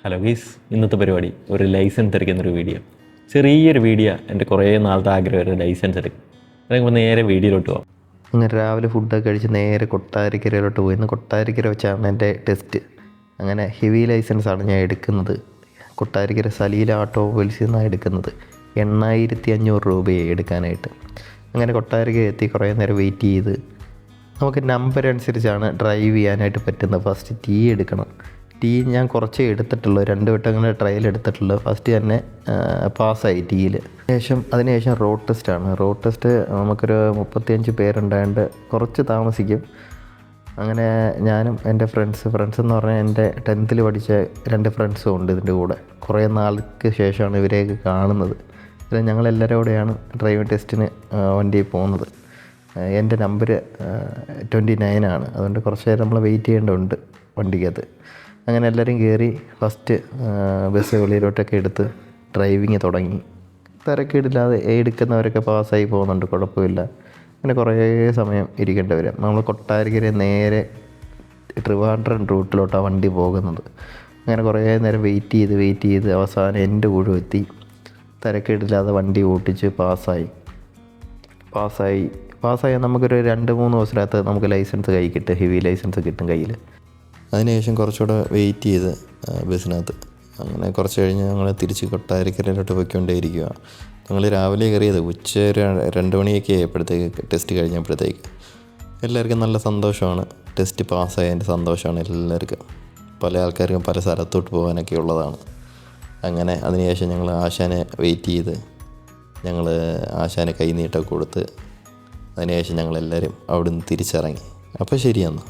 Hello ഗീസ്, ഇന്നത്തെ പരിപാടി ഒരു ലൈസൻസ് എടുക്കുന്നൊരു വീഡിയോ. ചെറിയൊരു വീഡിയോ, എൻ്റെ കുറേ നാളത്തെ ആഗ്രഹം ഒരു ലൈസൻസ് എടുക്കും. അതായത് നേരെ വീഡിയോയിലോട്ട് പോകാം. അങ്ങനെ രാവിലെ ഫുഡൊക്കെ കഴിച്ച് നേരെ കൊട്ടാരക്കരയിലോട്ട് പോയി. ഇന്ന് കൊട്ടാരക്കര വെച്ചാണ് എൻ്റെ ടെസ്റ്റ്. അങ്ങനെ ഹെവി ലൈസൻസാണ് ഞാൻ എടുക്കുന്നത്. കൊട്ടാരക്കര സലീല ഓട്ടോമൊബൈൽസിൽ നിന്നാണ് എടുക്കുന്നത്. 8500 രൂപയായി എടുക്കാനായിട്ട്. അങ്ങനെ കൊട്ടാരക്കര എത്തി കുറേ നേരം വെയിറ്റ് ചെയ്ത് നമുക്ക് നമ്പർ അനുസരിച്ചാണ് ഡ്രൈവ് ചെയ്യാനായിട്ട് പറ്റുന്നത്. ഫസ്റ്റ് ടീ എടുക്കണം. ടീ ഞാൻ കുറച്ചേ എടുത്തിട്ടുള്ളൂ, 2 വട്ടം അങ്ങനെ ട്രയൽ എടുത്തിട്ടുള്ളൂ. ഫസ്റ്റ് തന്നെ പാസ്സായി ടീയിൽ. അതിനുശേഷം റോഡ് ടെസ്റ്റാണ്. റോഡ് ടെസ്റ്റ് നമുക്കൊരു 35 പേരുണ്ടായതുകൊണ്ട് കുറച്ച് താമസിക്കും. അങ്ങനെ ഞാനും എൻ്റെ ഫ്രണ്ട്സ് എന്ന് പറഞ്ഞാൽ എൻ്റെ 10th പഠിച്ച 2 ഫ്രണ്ട്സും ഉണ്ട് ഇതിൻ്റെ കൂടെ. കുറേ നാൾക്ക് ശേഷമാണ് ഇവരെയൊക്കെ കാണുന്നത്. ഞങ്ങളെല്ലാവരും കൂടെയാണ് ഡ്രൈവിംഗ് ടെസ്റ്റിന് വണ്ടിയിൽ പോകുന്നത്. എൻ്റെ നമ്പർ 29 ആണ്. അതുകൊണ്ട് കുറച്ച് നേരം നമ്മൾ വെയിറ്റ് ചെയ്യേണ്ടതുണ്ട് വണ്ടിക്കകത്ത്. അങ്ങനെ എല്ലാവരും കയറി ഫസ്റ്റ് ബസ് വെളിയിലോട്ടൊക്കെ എടുത്ത് ഡ്രൈവിങ് തുടങ്ങി. തിരക്കേടില്ലാതെ എടുക്കുന്നവരൊക്കെ പാസ്സായി പോകുന്നുണ്ട്, കുഴപ്പമില്ല. അങ്ങനെ കുറേ സമയം ഇരിക്കേണ്ടി വരും. നമ്മൾ കൊട്ടാരക്കര നേരെ ട്രിവാൻഡ്രം റൂട്ടിലോട്ടാണ് വണ്ടി പോകുന്നത്. അങ്ങനെ കുറേ നേരം വെയിറ്റ് ചെയ്ത് അവസാനം എൻ്റെ കൂടെ എത്തി. തിരക്കേടില്ലാതെ വണ്ടി ഓട്ടിച്ച് പാസ്സായി നമുക്കൊരു 2-3 ദിവസത്തിനകത്ത് നമുക്ക് ലൈസൻസ് കയ്യിൽ കിട്ടും, ഹെവി ലൈസൻസ് കിട്ടും കയ്യിൽ. അതിനുശേഷം കുറച്ചുകൂടെ വെയിറ്റ് ചെയ്ത് ബസ്സിനകത്ത് അങ്ങനെ കുറച്ച് കഴിഞ്ഞ് ഞങ്ങൾ തിരിച്ച് കൊട്ടാരക്കരയിലോട്ട് പോയിക്കൊണ്ടേയിരിക്കുക. ഞങ്ങൾ രാവിലെ കയറിയത് ഉച്ച 2 മണിയൊക്കെ ആയപ്പോഴത്തേക്ക് ടെസ്റ്റ് കഴിഞ്ഞപ്പോഴത്തേക്ക്. എല്ലാവർക്കും നല്ല സന്തോഷമാണ്, ടെസ്റ്റ് പാസ്സായതിൻ്റെ സന്തോഷമാണ് എല്ലാവർക്കും. പല ആൾക്കാർക്കും പല സ്ഥലത്തോട്ട് പോകാനൊക്കെ ഉള്ളതാണ്. അങ്ങനെ അതിനുശേഷം ഞങ്ങൾ ആശാനെ വെയിറ്റ് ചെയ്ത് ഞങ്ങൾ ആശാനെ കൈനീട്ടൊക്കെ കൊടുത്ത് അതിനുശേഷം ഞങ്ങളെല്ലാവരും അവിടെ നിന്ന് തിരിച്ചിറങ്ങി. അപ്പോൾ ശരിയെന്ന്.